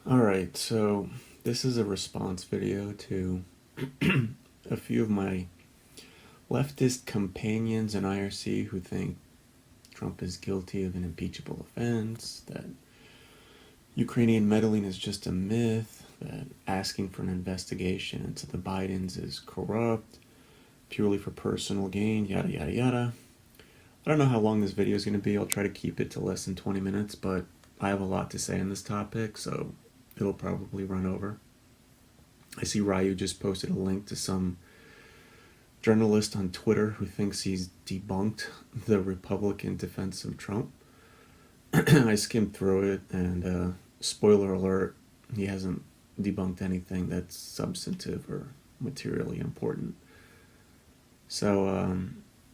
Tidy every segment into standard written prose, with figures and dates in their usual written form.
Alright, so this is a response video to a few of my leftist companions in IRC who think Trump is guilty of an impeachable offense, that Ukrainian meddling is just a myth, that asking for an investigation into the Bidens is corrupt, purely for personal gain, yada yada yada. I don't know how long this video is going to be. I'll try to keep it to less than 20 minutes, but I have a lot to say on this topic, so it'll probably run over. I see Ryu just posted a link to some journalist on Twitter who thinks he's debunked the Republican defense of Trump. I skimmed through it, and spoiler alert, he hasn't debunked anything that's substantive or materially important. So,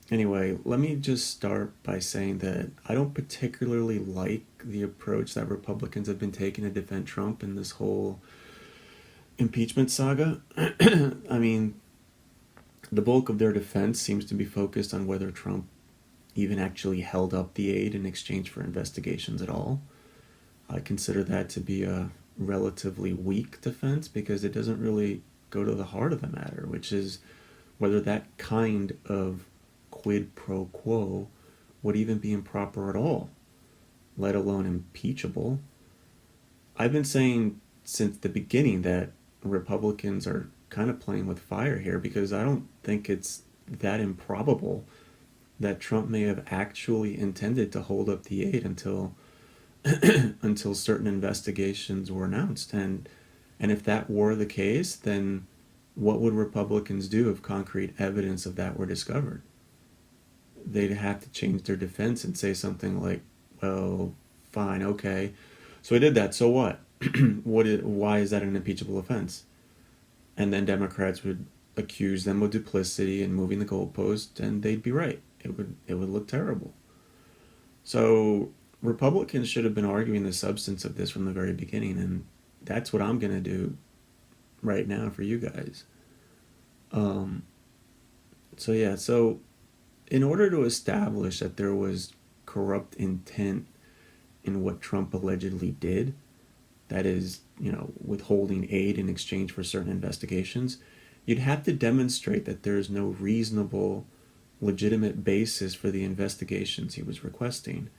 anyway, let me just start by saying that I don't particularly like the approach that Republicans have been taking to defend Trump in this whole impeachment saga. I mean, the bulk of their defense seems to be focused on whether Trump even actually held up the aid in exchange for investigations at all. I consider that to be a relatively weak defense because it doesn't really go to the heart of the matter, which is whether that kind of quid pro quo would even be improper at all, let alone impeachable. I've been saying since the beginning that Republicans are kind of playing with fire here because I don't think it's that improbable that Trump may have actually intended to hold up the aid until until certain investigations were announced. And if that were the case, then what would Republicans do if concrete evidence of that were discovered? They'd have to change their defense and say something like, well, fine, okay, so I did that, so what? Why is that an impeachable offense? And then Democrats would accuse them of duplicity and moving the goalpost, and they'd be right. It would look terrible. So Republicans should have been arguing the substance of this from the very beginning, and that's what I'm going to do right now for you guys. So in order to establish that there was corrupt intent in what Trump allegedly did, that is, withholding aid in exchange for certain investigations, you'd have to demonstrate that there is no reasonable, legitimate basis for the investigations he was requesting.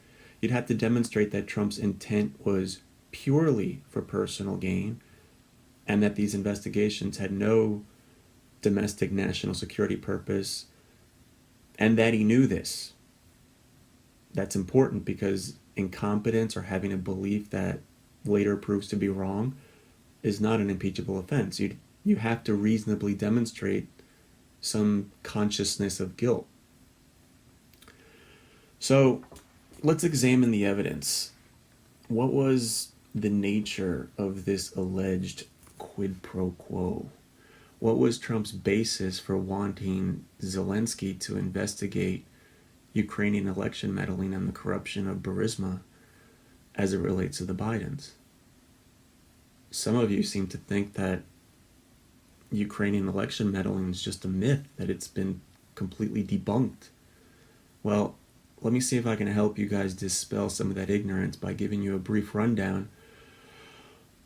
You'd have to demonstrate that Trump's intent was purely for personal gain and that these investigations had no domestic national security purpose and that he knew this. That's important because incompetence or having a belief that later proves to be wrong is not an impeachable offense. You have to reasonably demonstrate some consciousness of guilt. So let's examine the evidence. What was the nature of this alleged quid pro quo? What was Trump's basis for wanting Zelensky to investigate Ukrainian election meddling and the corruption of Burisma as it relates to the Bidens? Some of you seem to think that Ukrainian election meddling is just a myth, that it's been completely debunked. Well, let me see if I can help you guys dispel some of that ignorance by giving you a brief rundown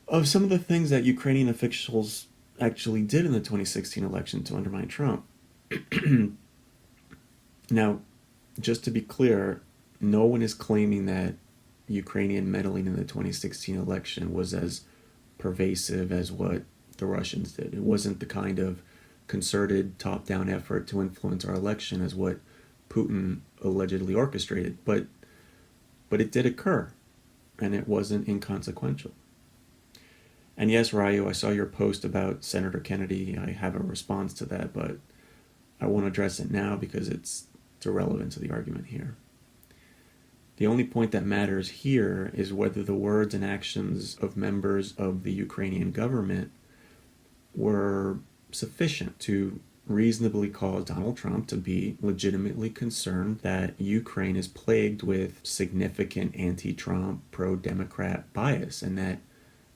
of some of the things that Ukrainian officials actually did in the 2016 election to undermine Trump. Now, just to be clear, no one is claiming that Ukrainian meddling in the 2016 election was as pervasive as what the Russians did. It wasn't the kind of concerted top-down effort to influence our election as what Putin allegedly orchestrated, but it did occur, and it wasn't inconsequential. And yes, Ryu, I saw your post about Senator Kennedy. I have a response to that, but I won't address it now because it's irrelevant to the argument here. The only point that matters here is whether the words and actions of members of the Ukrainian government were sufficient to reasonably cause Donald Trump to be legitimately concerned that Ukraine is plagued with significant anti-Trump, pro-Democrat bias, and that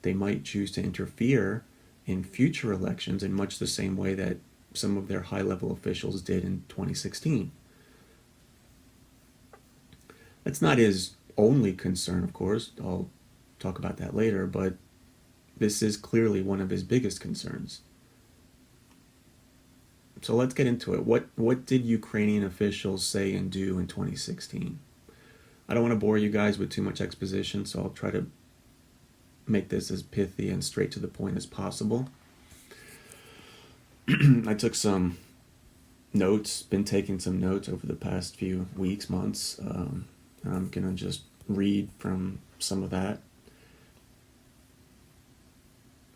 they might choose to interfere in future elections in much the same way that some of their high-level officials did in 2016. That's not his only concern, of course. I'll talk about that later, but this is clearly one of his biggest concerns. So let's get into it. What did Ukrainian officials say and do in 2016? I don't want to bore you guys with too much exposition, so I'll try to make this as pithy and straight to the point as possible. I took some notes, been taking some notes over the past few weeks, months, and I'm going to just read from some of that.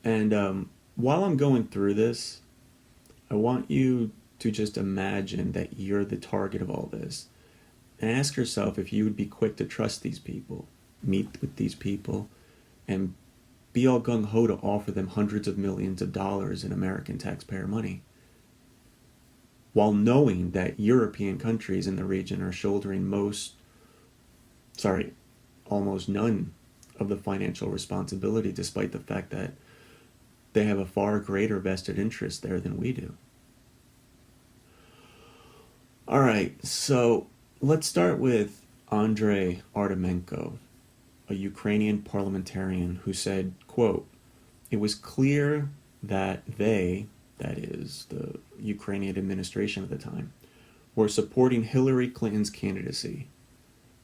And while I'm going through this, I want you to just imagine that you're the target of all this. And ask yourself if you would be quick to trust these people, meet with these people, and be all gung-ho to offer them hundreds of millions of dollars in American taxpayer money, while knowing that European countries in the region are shouldering almost none of the financial responsibility, despite the fact that they have a far greater vested interest there than we do. All right, so let's start with Andrei Artemenko, a Ukrainian parliamentarian who said, quote, "It was clear that they," that is, the Ukrainian administration at the time, "were supporting Hillary Clinton's candidacy.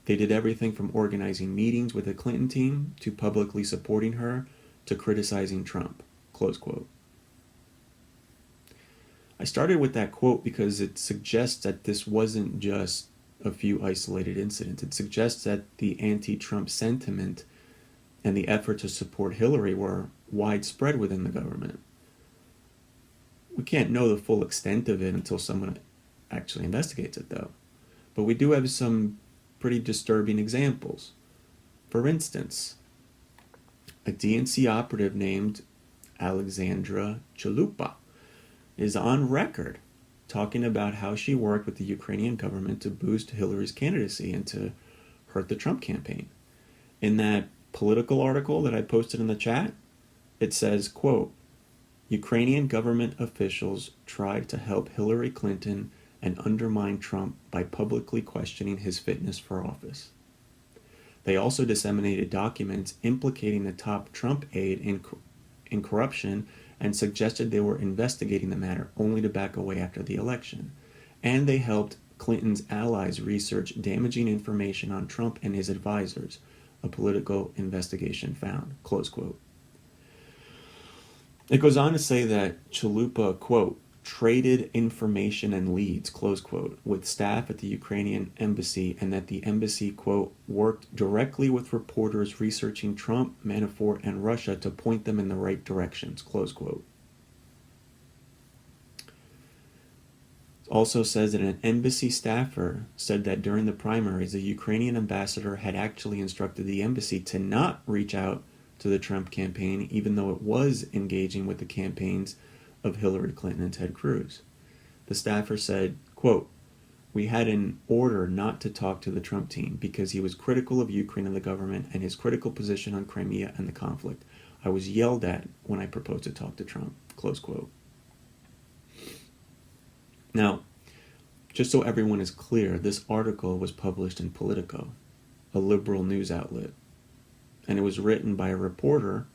They did everything from organizing meetings with the Clinton team to publicly supporting her to criticizing Trump," close quote. I started with that quote because it suggests that this wasn't just a few isolated incidents. It suggests that the anti-Trump sentiment and the effort to support Hillary were widespread within the government. We can't know the full extent of it until someone actually investigates it, though. But we do have some pretty disturbing examples. For instance, a DNC operative named Alexandra Chalupa is on record talking about how she worked with the Ukrainian government to boost Hillary's candidacy and to hurt the Trump campaign. In that Political article that I posted in the chat, it says, quote, "Ukrainian government officials tried to help Hillary Clinton and undermine Trump by publicly questioning his fitness for office. They also disseminated documents implicating the top Trump aide in corruption and suggested they were investigating the matter only to back away after the election. And they helped Clinton's allies research damaging information on Trump and his advisors, a political investigation found," close quote. It goes on to say that Chalupa, quote, "traded information and leads," close quote, with staff at the Ukrainian embassy, and that the embassy, quote, "worked directly with reporters researching Trump, Manafort, and Russia to point them in the right directions," close quote. It also says that an embassy staffer said that during the primaries, the Ukrainian ambassador had actually instructed the embassy to not reach out to the Trump campaign, even though it was engaging with the campaigns of Hillary Clinton and Ted Cruz. The staffer said, quote, "We had an order not to talk to the Trump team because he was critical of Ukraine and the government and his critical position on Crimea and the conflict. I was yelled at when I proposed to talk to Trump," close quote. Now, just so everyone is clear, this article was published in Politico, a liberal news outlet, and it was written by a reporter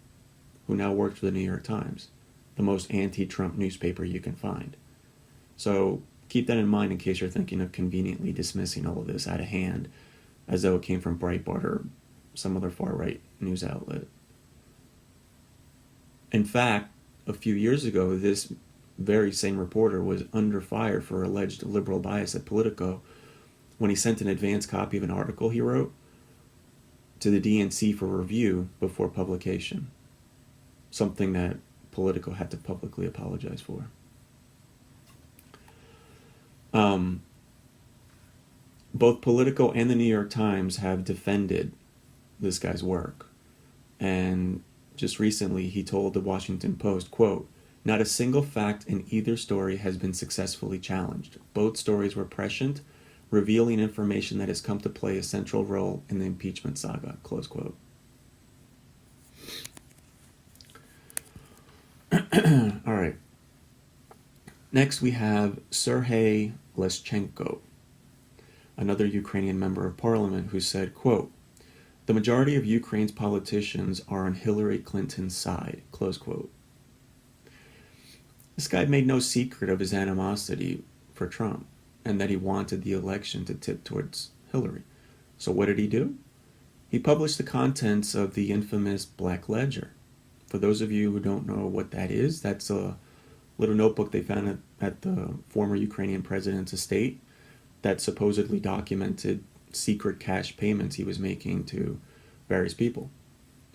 who now works for the New York Times, the most anti-Trump newspaper you can find. So keep that in mind in case you're thinking of conveniently dismissing all of this out of hand as though it came from Breitbart or some other far-right news outlet. In fact, a few years ago, this very same reporter was under fire for alleged liberal bias at Politico when he sent an advance copy of an article he wrote to the DNC for review before publication, something that Politico had to publicly apologize for. Both Politico and the New York Times have defended this guy's work. And just recently, he told the Washington Post, quote, "Not a single fact in either story has been successfully challenged. Both stories were prescient, revealing information that has come to play a central role in the impeachment saga," close quote. All right. Next, we have Sergei Leschenko, another Ukrainian member of parliament, who said, quote, The majority of Ukraine's politicians are on Hillary Clinton's side, close quote. This guy made no secret of his animosity for Trump and that he wanted the election to tip towards Hillary. So what did he do? He published the contents of the infamous Black Ledger. For those of you who don't know what that is, that's a little notebook they found at the former Ukrainian president's estate that supposedly documented secret cash payments he was making to various people,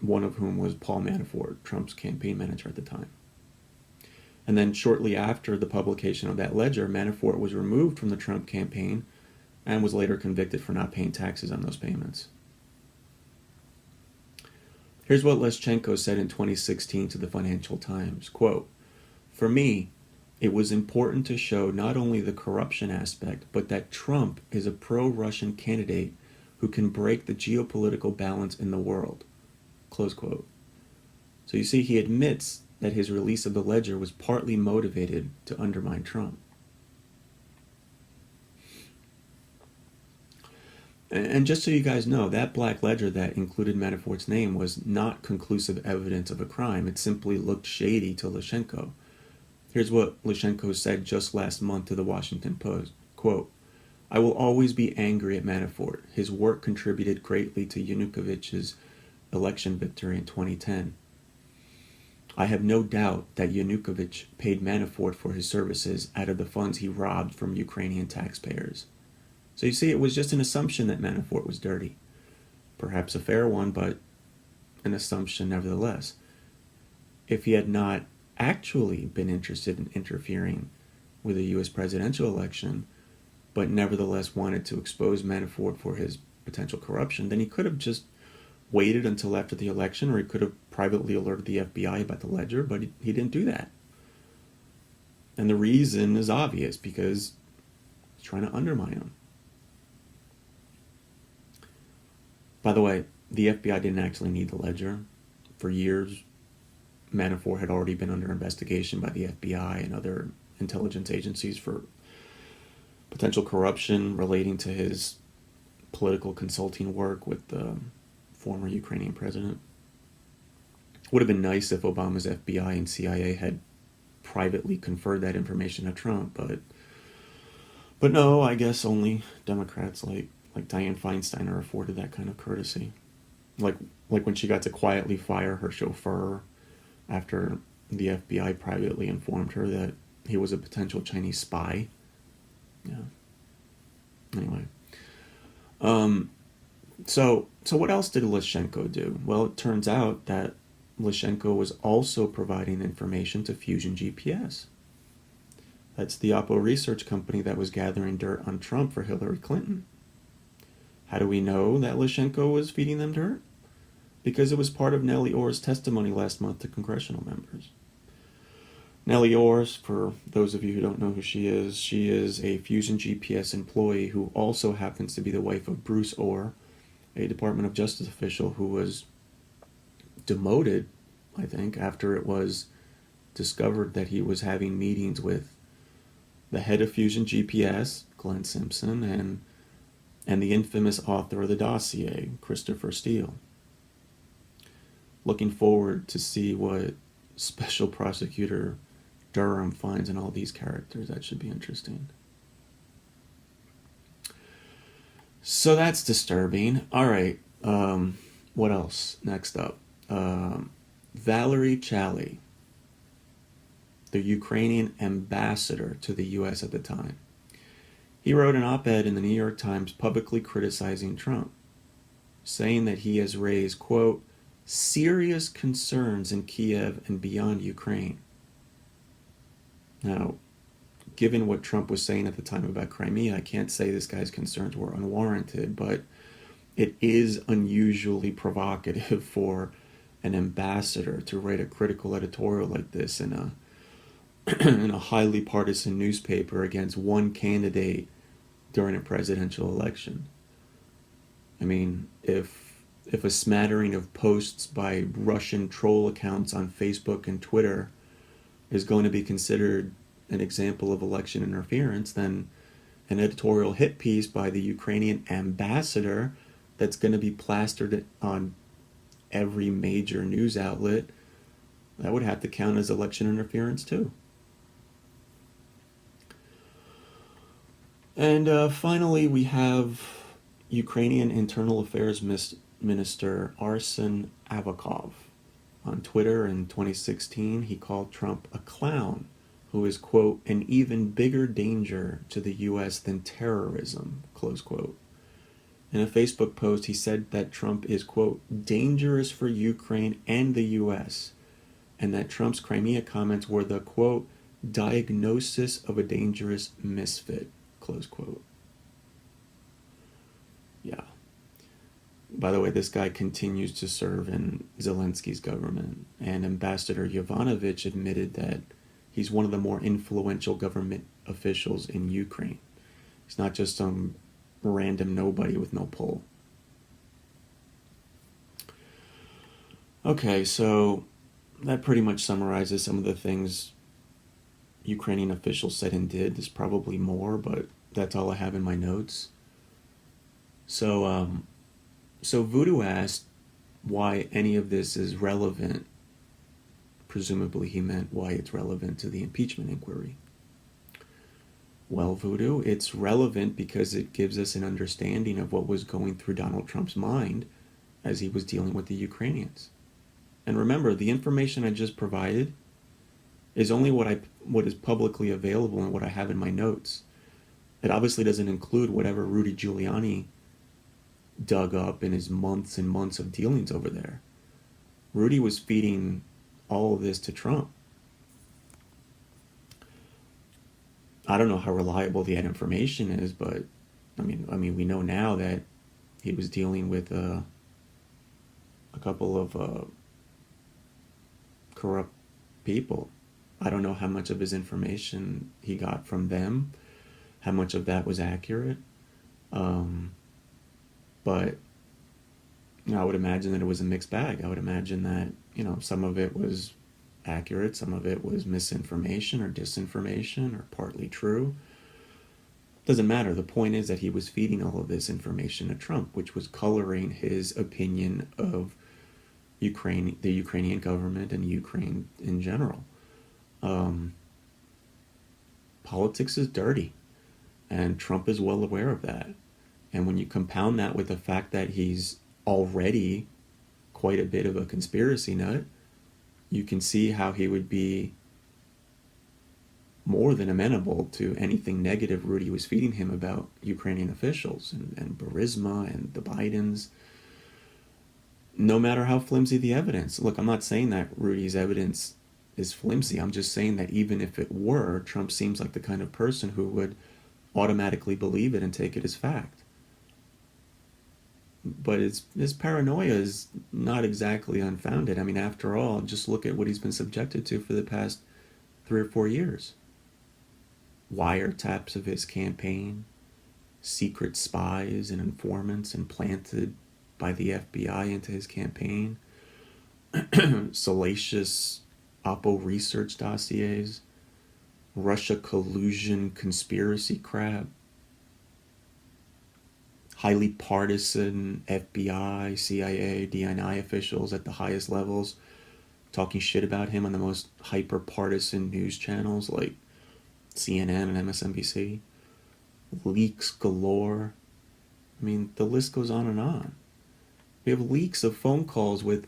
one of whom was Paul Manafort, Trump's campaign manager at the time. And then shortly after the publication of that ledger, Manafort was removed from the Trump campaign and was later convicted for not paying taxes on those payments. Here's what Leshchenko said in 2016 to the Financial Times, quote, "For me, it was important to show not only the corruption aspect, but that Trump is a pro-Russian candidate who can break the geopolitical balance in the world," close quote. So you see, he admits that his release of the ledger was partly motivated to undermine Trump. And just so you guys know, that black ledger that included Manafort's name was not conclusive evidence of a crime. It simply looked shady to Leshchenko. Here's what Leshchenko said just last month to the Washington Post, quote, "I will always be angry at Manafort. His work contributed greatly to Yanukovych's election victory in 2010. I have no doubt that Yanukovych paid Manafort for his services out of the funds he robbed from Ukrainian taxpayers." So you see, it was just an assumption that Manafort was dirty. Perhaps a fair one, but an assumption nevertheless. If he had not actually been interested in interfering with the U.S. presidential election, but nevertheless wanted to expose Manafort for his potential corruption, then he could have just waited until after the election, or he could have privately alerted the FBI about the ledger, but he didn't do that. And the reason is obvious, because he's trying to undermine him. By the way, the FBI didn't actually need the ledger. For years, Manafort had already been under investigation by the FBI and other intelligence agencies for potential corruption relating to his political consulting work with the former Ukrainian president. Would have been nice if Obama's FBI and CIA had privately conferred that information to Trump, but no, I guess only Democrats like Dianne Feinstein are afforded that kind of courtesy. Like when she got to quietly fire her chauffeur after the FBI privately informed her that he was a potential Chinese spy. Yeah. Anyway. So what else did Leshchenko do? Well, it turns out that Leshchenko was also providing information to Fusion GPS. That's the Oppo research company that was gathering dirt on Trump for Hillary Clinton. How do we know that Leshchenko was feeding them dirt? Because it was part of Nellie Ohr's testimony last month to congressional members. Nellie Ohr, for those of you who don't know who she is a Fusion GPS employee who also happens to be the wife of Bruce Ohr, a Department of Justice official who was demoted, I think, after it was discovered that he was having meetings with the head of Fusion GPS, Glenn Simpson, and the infamous author of the dossier, Christopher Steele. Looking forward to see what Special Prosecutor Durham finds in all these characters. That should be interesting. So that's disturbing. All right. What else? Next up. Valery Chally, the Ukrainian ambassador to the U.S. at the time. He wrote an op-ed in the New York Times publicly criticizing Trump, saying that he has raised, quote, serious concerns in Kiev and beyond Ukraine. Now, given what Trump was saying at the time about Crimea, I can't say this guy's concerns were unwarranted, but it is unusually provocative for an ambassador to write a critical editorial like this in a in a highly partisan newspaper against one candidate during a presidential election. I mean, if a smattering of posts by Russian troll accounts on Facebook and Twitter is going to be considered an example of election interference, then an editorial hit piece by the Ukrainian ambassador that's going to be plastered on every major news outlet, that would have to count as election interference too. And finally, we have Ukrainian Internal Affairs Minister Arsen Avakov. On Twitter in 2016, he called Trump a clown who is, quote, an even bigger danger to the U.S. than terrorism, close quote. In a Facebook post, he said that Trump is, quote, dangerous for Ukraine and the U.S., and that Trump's Crimea comments were the, quote, diagnosis of a dangerous misfit, close quote. Yeah. By the way, this guy continues to serve in Zelensky's government, and Ambassador Yovanovitch admitted that he's one of the more influential government officials in Ukraine. He's not just some random nobody with no pull. Okay, so that pretty much summarizes some of the things Ukrainian officials said and did. There's probably more, but that's all I have in my notes. So Voodoo asked why any of this is relevant. Presumably he meant why it's relevant to the impeachment inquiry. Well, Voodoo, it's relevant because it gives us an understanding of what was going through Donald Trump's mind as he was dealing with the Ukrainians. And remember, the information I just provided is only what is publicly available and what I have in my notes. It obviously doesn't include whatever Rudy Giuliani dug up in his months and months of dealings over there. Rudy was feeding all of this to Trump. I don't know how reliable that information is, but I mean, we know now that he was dealing with a couple of corrupt people. I don't know how much of his information he got from them, how much of that was accurate. But I would imagine that it was a mixed bag. I would imagine that, some of it was accurate, some of it was misinformation or disinformation or partly true. Doesn't matter. The point is that he was feeding all of this information to Trump, which was coloring his opinion of Ukraine, the Ukrainian government, and Ukraine in general. Politics is dirty, and Trump is well aware of that. And when you compound that with the fact that he's already quite a bit of a conspiracy nut, you can see how he would be more than amenable to anything negative Rudy was feeding him about Ukrainian officials and Burisma and the Bidens, no matter how flimsy the evidence. Look, I'm not saying that Rudy's evidence is flimsy. I'm just saying that even if it were, Trump seems like the kind of person who would automatically believe it and take it as fact. But his paranoia is not exactly unfounded. I mean, after all, just look at what he's been subjected to for the past 3 or 4 years. Wiretaps of his campaign, secret spies and informants implanted by the FBI into his campaign, salacious Oppo research dossiers, Russia collusion conspiracy crap, highly partisan FBI, CIA, DNI officials at the highest levels talking shit about him on the most hyper-partisan news channels like CNN and MSNBC, leaks galore. I mean, the list goes on and on. We have leaks of phone calls with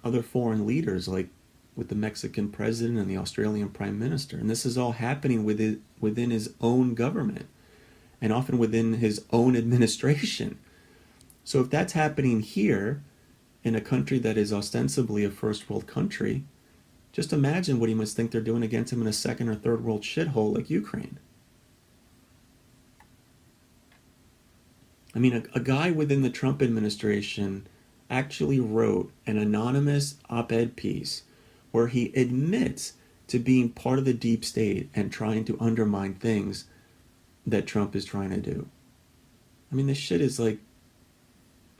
other foreign leaders, like with the Mexican president and the Australian prime minister. And this is all happening within his own government, and often within his own administration. So if that's happening here, in a country that is ostensibly a first world country, just imagine what he must think they're doing against him in a second or third world shithole like Ukraine. I mean, a guy within the Trump administration actually wrote an anonymous op-ed piece where he admits to being part of the deep state and trying to undermine things that Trump is trying to do. I mean, this shit is like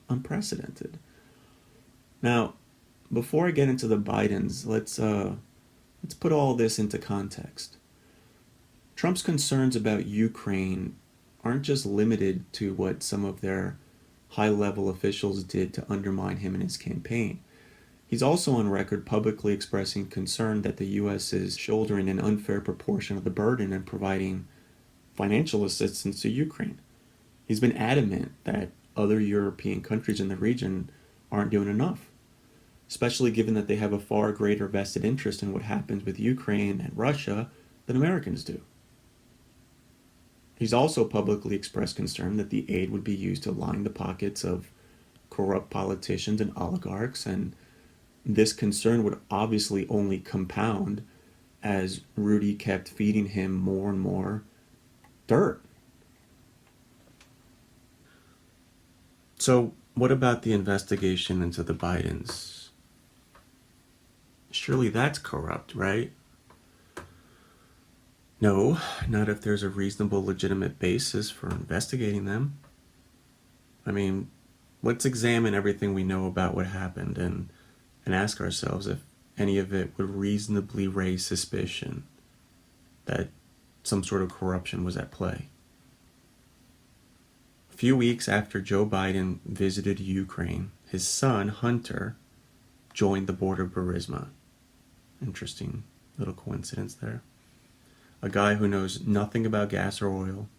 unprecedented. Now, before I get into the Bidens, let's put all this into context. Trump's concerns about Ukraine aren't just limited to what some of their high-level officials did to undermine him and his campaign. He's also on record publicly expressing concern that the U.S. is shouldering an unfair proportion of the burden in providing financial assistance to Ukraine. He's been adamant that other European countries in the region aren't doing enough, especially given that they have a far greater vested interest in what happens with Ukraine and Russia than Americans do. He's also publicly expressed concern that the aid would be used to line the pockets of corrupt politicians and oligarchs, and this concern would obviously only compound as Rudy kept feeding him more and more dirt. So, what about the investigation into the Bidens? Surely that's corrupt, right? No, not if there's a reasonable, legitimate basis for investigating them. I mean, let's examine everything we know about what happened and ask ourselves if any of it would reasonably raise suspicion that some sort of corruption was at play. A few weeks after Joe Biden visited Ukraine, his son, Hunter, joined the board of Burisma. Interesting little coincidence there. A guy who knows nothing about gas or oil,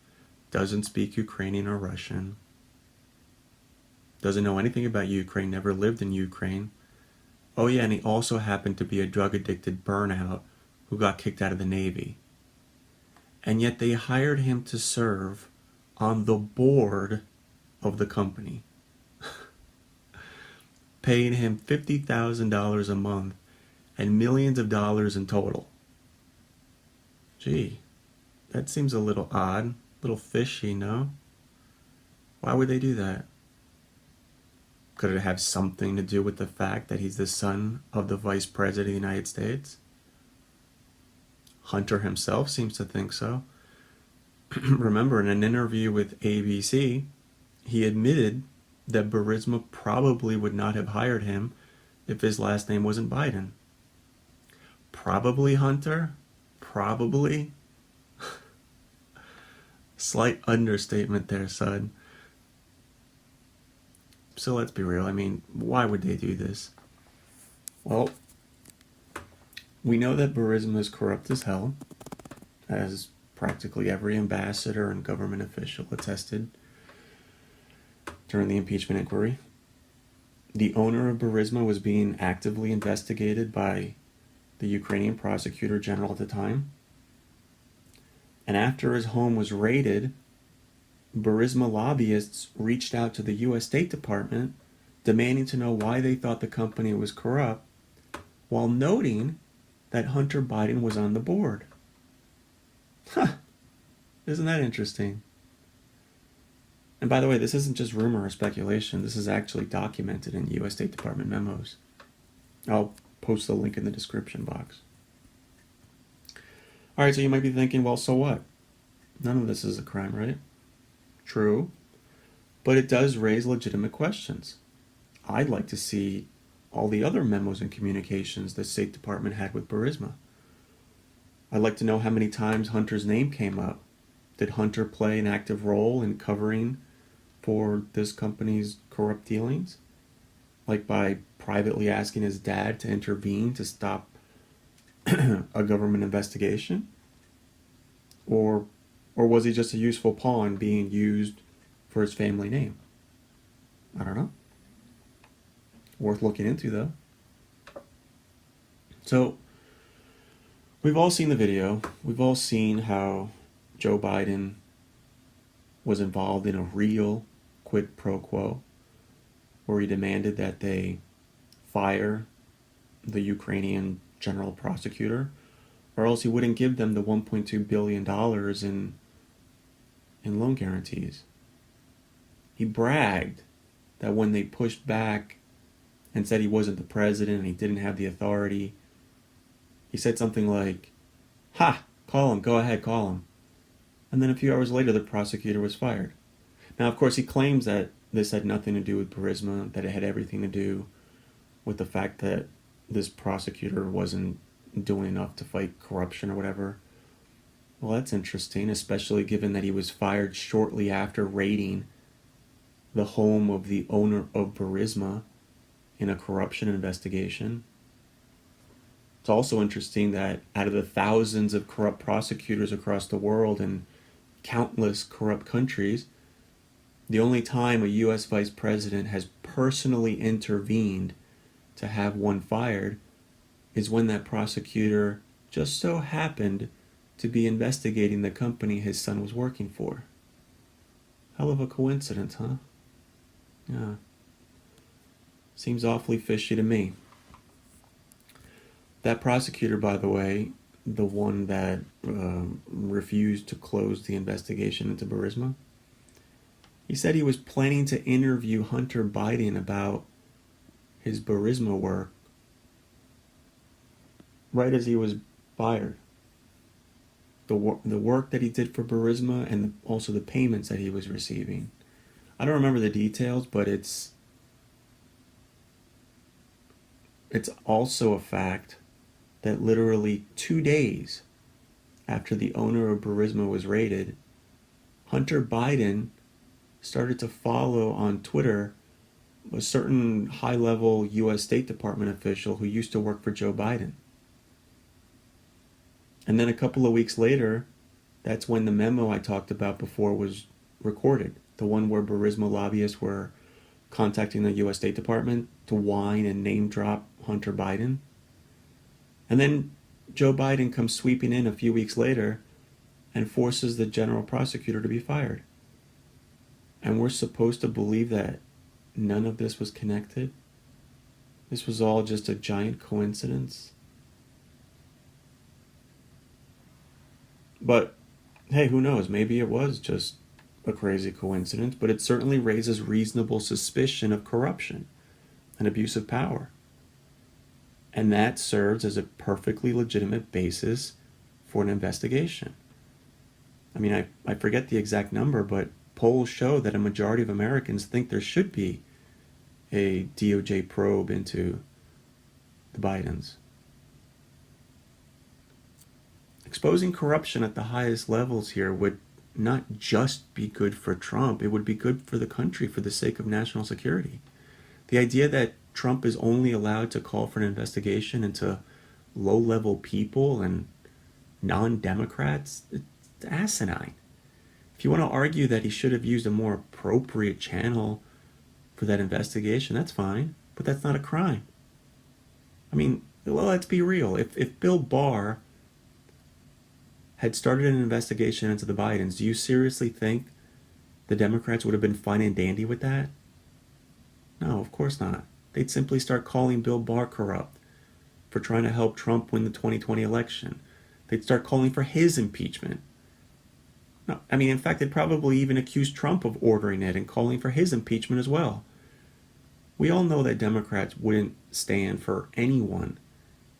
doesn't speak Ukrainian or Russian, doesn't know anything about Ukraine, never lived in Ukraine. Oh yeah, and he also happened to be a drug-addicted burnout who got kicked out of the Navy. And yet they hired him to serve on the board of the company, paying him $50,000 a month and millions of dollars in total. Gee, that seems a little odd, a little fishy, no? Why would they do that? Could it have something to do with the fact that he's the son of the Vice President of the United States? Hunter himself seems to think so. Remember, in an interview with ABC, he admitted that Burisma probably would not have hired him if his last name wasn't Biden. Probably, Hunter? Probably? Slight understatement there, son. So let's be real. I mean, why would they do this? Well, we know that Burisma is corrupt as hell, as practically every ambassador and government official attested during the impeachment inquiry. The owner of Burisma was being actively investigated by the Ukrainian prosecutor general at the time. And after his home was raided, Burisma lobbyists reached out to the U.S. State Department demanding to know why they thought the company was corrupt, while noting that Hunter Biden was on the board. Huh. Isn't that interesting? And by the way, this isn't just rumor or speculation. This is actually documented in U.S. State Department memos. I'll post the link in the description box. Alright, so you might be thinking, well, so what? None of this is a crime, right? True. But it does raise legitimate questions. I'd like to see all the other memos and communications the State Department had with Burisma. I'd like to know how many times Hunter's name came up. Did Hunter play an active role in covering for this company's corrupt dealings? Like by privately asking his dad to intervene to stop a government investigation? Or was he just a useful pawn being used for his family name? I don't know. Worth looking into, though. So, we've all seen the video. We've all seen how Joe Biden was involved in a real quid pro quo where he demanded that they fire the Ukrainian general prosecutor, or else he wouldn't give them the $1.2 billion in loan guarantees. He bragged that when they pushed back and said he wasn't the president and he didn't have the authority, he said something like, "Ha, call him, go ahead, call him." And then a few hours later, the prosecutor was fired. Now, of course, he claims that this had nothing to do with Burisma, that it had everything to do with the fact that this prosecutor wasn't doing enough to fight corruption or whatever. Well, that's interesting, especially given that he was fired shortly after raiding the home of the owner of Burisma in a corruption investigation. It's also interesting that out of the thousands of corrupt prosecutors across the world and countless corrupt countries, the only time a U.S. vice president has personally intervened to have one fired is when that prosecutor just so happened to be investigating the company his son was working for. Hell of a coincidence, huh? Yeah. Seems awfully fishy to me. That prosecutor, by the way, the one that refused to close the investigation into Burisma, he said he was planning to interview Hunter Biden about his Burisma work right as he was fired. The work that he did for Burisma and also the payments that he was receiving. I don't remember the details, but it's also a fact that literally 2 days after the owner of Burisma was raided, Hunter Biden started to follow on Twitter a certain high-level U.S. State Department official who used to work for Joe Biden. And then a couple of weeks later, that's when the memo I talked about before was recorded. The one where Burisma lobbyists were contacting the U.S. State Department to whine and name drop Hunter Biden. And then Joe Biden comes sweeping in a few weeks later and forces the general prosecutor to be fired. And we're supposed to believe that none of this was connected? This was all just a giant coincidence? But hey, who knows? Maybe it was just a crazy coincidence, but it certainly raises reasonable suspicion of corruption and abuse of power. And that serves as a perfectly legitimate basis for an investigation. I mean, I forget the exact number, but polls show that a majority of Americans think there should be a DOJ probe into the Bidens. Exposing corruption at the highest levels here would not just be good for Trump, it would be good for the country for the sake of national security. The idea that Trump is only allowed to call for an investigation into low-level people and non-Democrats, it's asinine. If you want to argue that he should have used a more appropriate channel for that investigation, that's fine, but that's not a crime. I mean, well, let's be real. If Bill Barr had started an investigation into the Bidens, do you seriously think the Democrats would have been fine and dandy with that? No, of course not. They'd simply start calling Bill Barr corrupt for trying to help Trump win the 2020 election. They'd start calling for his impeachment. No, I mean, in fact, they'd probably even accuse Trump of ordering it and calling for his impeachment as well. We all know that Democrats wouldn't stand for anyone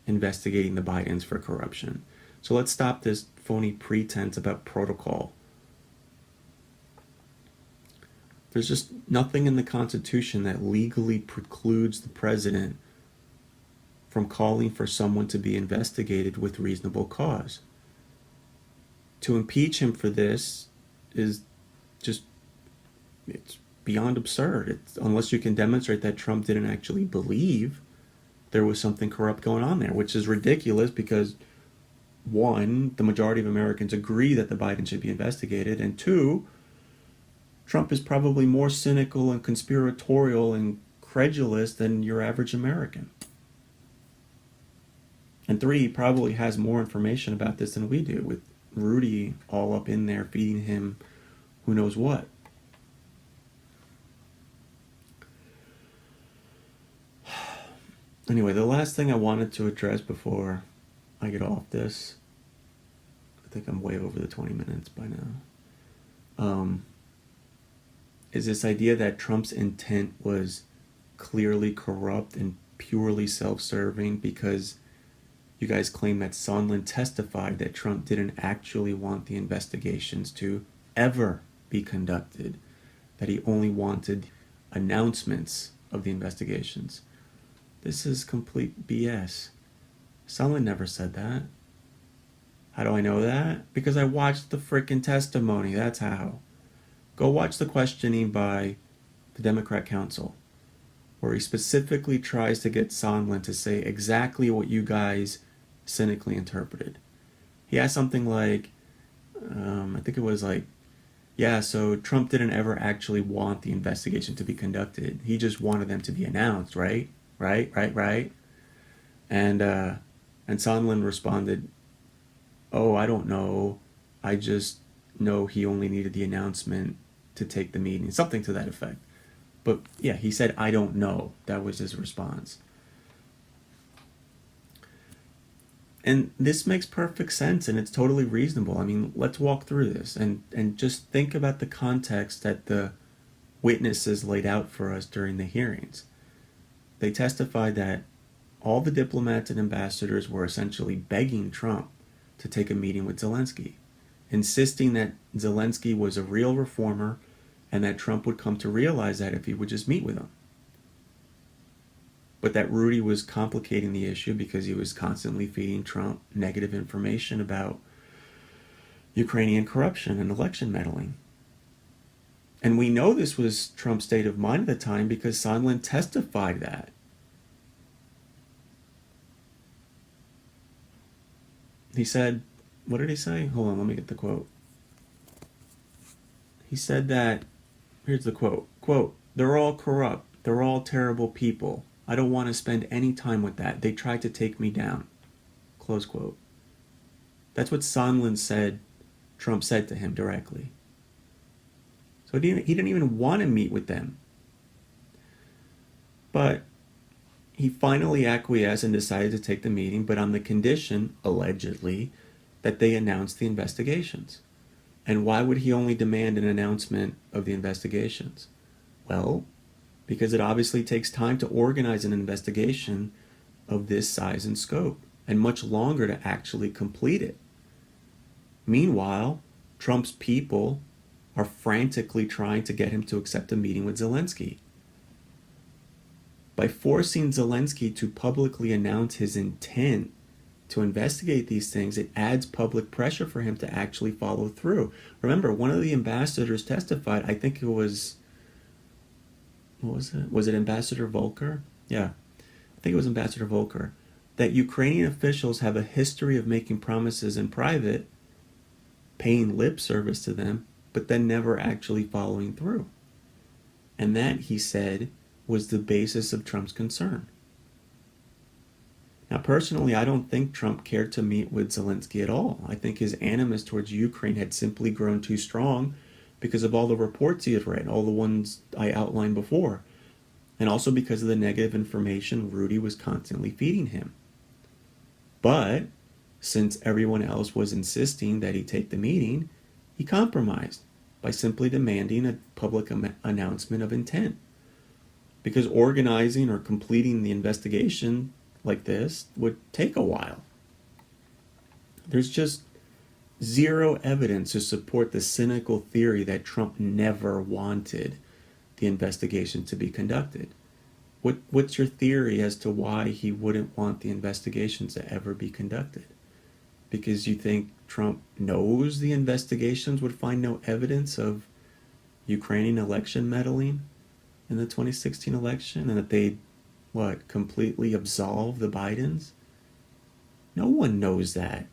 investigating the Bidens for corruption. So let's stop this phony pretense about protocol. There's just nothing in the Constitution that legally precludes the president from calling for someone to be investigated with reasonable cause. To impeach him for this is just, it's beyond absurd. Unless you can demonstrate that Trump didn't actually believe there was something corrupt going on there, which is ridiculous because, one, the majority of Americans agree that the Biden should be investigated, and two, Trump is probably more cynical and conspiratorial and credulous than your average American. And three, he probably has more information about this than we do, with Rudy all up in there feeding him who knows what. Anyway, the last thing I wanted to address before I get off this, I think I'm way over the 20 minutes by now, is this idea that Trump's intent was clearly corrupt and purely self-serving because you guys claim that Sondland testified that Trump didn't actually want the investigations to ever be conducted, that he only wanted announcements of the investigations. This is complete BS. Sondland never said that. How do I know that? Because I watched the frickin' testimony, that's how. Go watch the questioning by the Democrat council, where he specifically tries to get Sondland to say exactly what you guys cynically interpreted. He asked something like, I think it was like, yeah, so Trump didn't ever actually want the investigation to be conducted. He just wanted them to be announced, right? Right. And Sondland responded, oh, I don't know. I just know he only needed the announcement to take the meeting. Something to that effect. But yeah, he said, I don't know. That was his response. And this makes perfect sense, and it's totally reasonable. I mean, let's walk through this and just think about the context that the witnesses laid out for us during the hearings. They testified that all the diplomats and ambassadors were essentially begging Trump to take a meeting with Zelensky, insisting that Zelensky was a real reformer and that Trump would come to realize that if he would just meet with him. But that Rudy was complicating the issue because he was constantly feeding Trump negative information about Ukrainian corruption and election meddling. And we know this was Trump's state of mind at the time because Sondland testified that. He said, what did he say? Hold on, let me get the quote. He said that, here's the quote, they're all corrupt. They're all terrible people. I don't want to spend any time with that. They tried to take me down. Close quote. That's what Sondland said Trump said to him directly. So he didn't even want to meet with them. But he finally acquiesced and decided to take the meeting, but on the condition, allegedly, that they announced the investigations. And why would he only demand an announcement of the investigations? Well, because it obviously takes time to organize an investigation of this size and scope, and much longer to actually complete it. Meanwhile, Trump's people are frantically trying to get him to accept a meeting with Zelensky. By forcing Zelensky to publicly announce his intent to investigate these things, it adds public pressure for him to actually follow through. Remember, one of the ambassadors testified, I think it was, what was it? Was it Ambassador Volker? Yeah, I think it was Ambassador Volker, that Ukrainian officials have a history of making promises in private, paying lip service to them, but then never actually following through. And that, he said, was the basis of Trump's concern. Now, personally, I don't think Trump cared to meet with Zelensky at all. I think his animus towards Ukraine had simply grown too strong because of all the reports he had read, all the ones I outlined before, and also because of the negative information Rudy was constantly feeding him. But since everyone else was insisting that he take the meeting, he compromised by simply demanding a public announcement of intent. Because organizing or completing the investigation like this would take a while. There's just zero evidence to support the cynical theory that Trump never wanted the investigation to be conducted. What's your theory as to why he wouldn't want the investigations to ever be conducted? Because you think Trump knows the investigations would find no evidence of Ukrainian election meddling in the 2016 election, and that they'd, completely absolve the Bidens? No one knows that,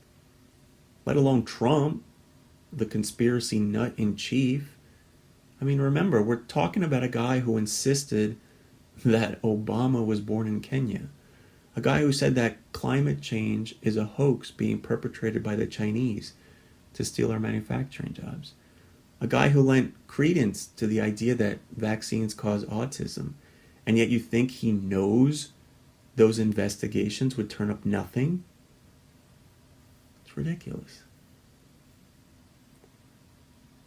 let alone Trump, the conspiracy nut in chief. I mean, remember, we're talking about a guy who insisted that Obama was born in Kenya, a guy who said that climate change is a hoax being perpetrated by the Chinese to steal our manufacturing jobs, a guy who lent credence to the idea that vaccines cause autism, and yet you think he knows those investigations would turn up nothing? It's ridiculous.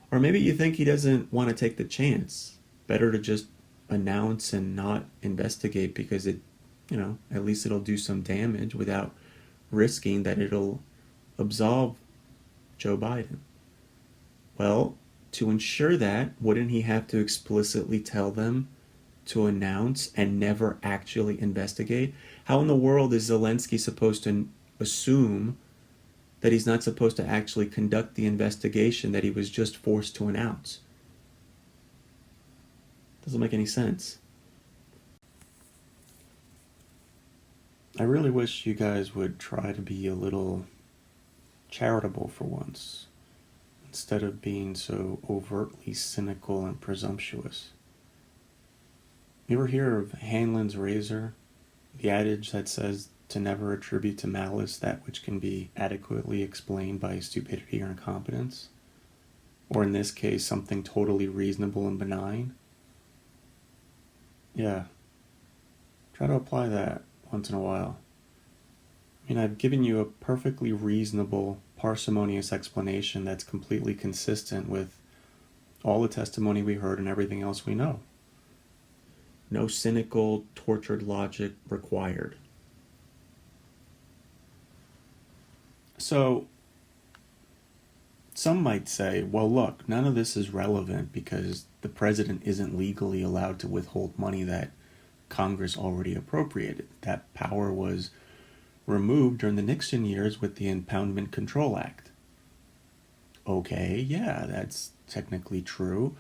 Or maybe you think he doesn't want to take the chance. Better to just announce and not investigate because it, at least it'll do some damage without risking that it'll absolve Joe Biden. Well, to ensure that, wouldn't he have to explicitly tell them to announce and never actually investigate? How in the world is Zelensky supposed to assume that he's not supposed to actually conduct the investigation that he was just forced to announce? Doesn't make any sense. I really wish you guys would try to be a little charitable for once, instead of being so overtly cynical and presumptuous. You ever hear of Hanlon's razor? The adage that says to never attribute to malice that which can be adequately explained by stupidity or incompetence? Or in this case, something totally reasonable and benign? Yeah. Try to apply that once in a while. I mean, I've given you a perfectly reasonable, parsimonious explanation that's completely consistent with all the testimony we heard and everything else we know. No cynical, tortured logic required. So, some might say, well, look, none of this is relevant because the president isn't legally allowed to withhold money that Congress already appropriated. That power was removed during the Nixon years with the Impoundment Control Act. Okay, yeah, that's technically true,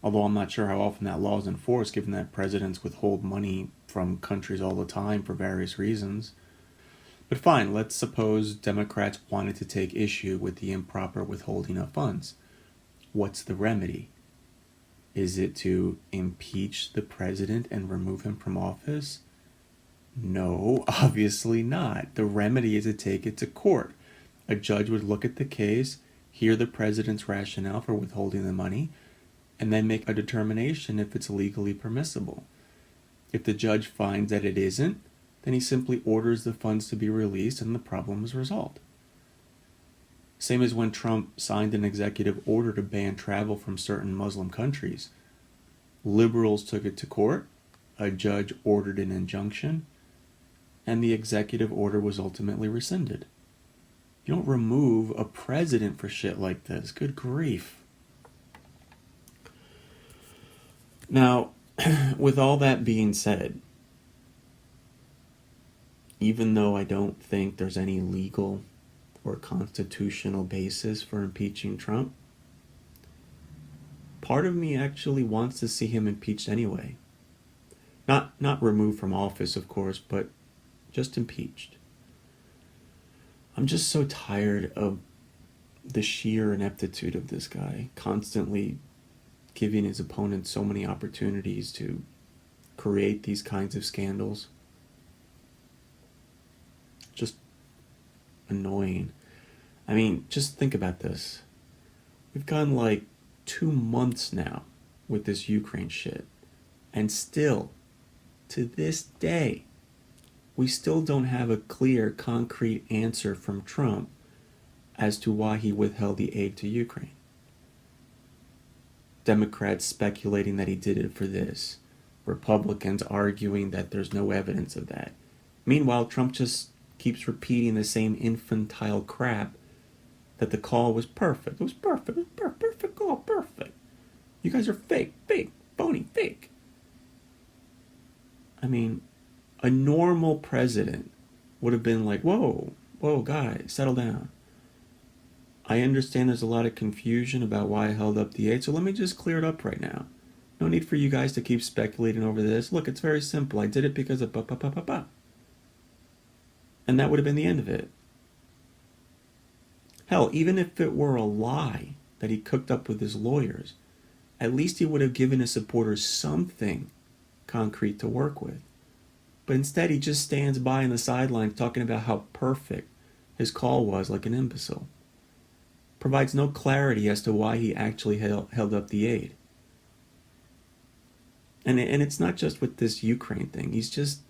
although I'm not sure how often that law is enforced, given that presidents withhold money from countries all the time for various reasons. But fine, let's suppose Democrats wanted to take issue with the improper withholding of funds. What's the remedy? Is it to impeach the president and remove him from office? No, obviously not. The remedy is to take it to court. A judge would look at the case, hear the president's rationale for withholding the money, and then make a determination if it's legally permissible. If the judge finds that it isn't, then he simply orders the funds to be released and the problem is resolved. Same as when Trump signed an executive order to ban travel from certain Muslim countries. Liberals took it to court, a judge ordered an injunction, and the executive order was ultimately rescinded. You don't remove a president for shit like this. Good grief. Now, with all that being said, even though I don't think there's any legal or constitutional basis for impeaching Trump, part of me actually wants to see him impeached anyway. Not removed from office, of course, but just impeached. I'm just so tired of the sheer ineptitude of this guy, constantly giving his opponents so many opportunities to create these kinds of scandals. Just annoying. I mean, just think about this. We've gone like 2 months now with this Ukraine shit, and still, to this day, we still don't have a clear, concrete answer from Trump as to why he withheld the aid to Ukraine. Democrats speculating that he did it for this. Republicans arguing that there's no evidence of that. Meanwhile, Trump just keeps repeating the same infantile crap that the call was perfect. It was perfect. It was perfect call, perfect. You guys are fake, phony, fake. I mean, a normal president would have been like, whoa, guys, settle down. I understand there's a lot of confusion about why I held up the aid, so let me just clear it up right now. No need for you guys to keep speculating over this. Look, it's very simple. I did it because of ba. And that would have been the end of it. Hell, even if it were a lie that he cooked up with his lawyers, at least he would have given his supporters something concrete to work with. But instead, he just stands by on the sidelines talking about how perfect his call was, like an imbecile. Provides no clarity as to why he actually held up the aid. And it's not just with this Ukraine thing. He's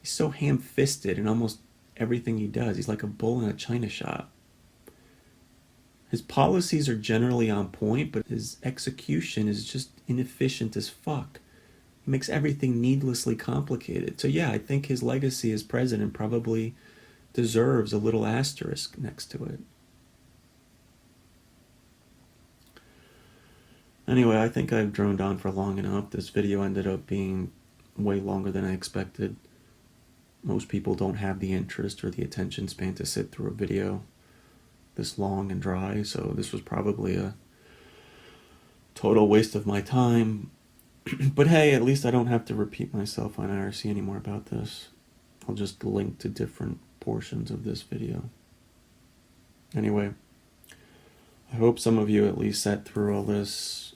so ham-fisted in almost everything he does. He's like a bull in a china shop. His policies are generally on point, but his execution is just inefficient as fuck. He makes everything needlessly complicated. So yeah, I think his legacy as president probably deserves a little asterisk next to it. Anyway, I think I've droned on for long enough. This video ended up being way longer than I expected. Most people don't have the interest or the attention span to sit through a video this long and dry, so this was probably a total waste of my time. But hey, at least I don't have to repeat myself on IRC anymore about this. I'll just link to different portions of this video. Anyway, I hope some of you at least sat through all this.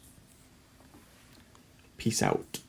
Peace out.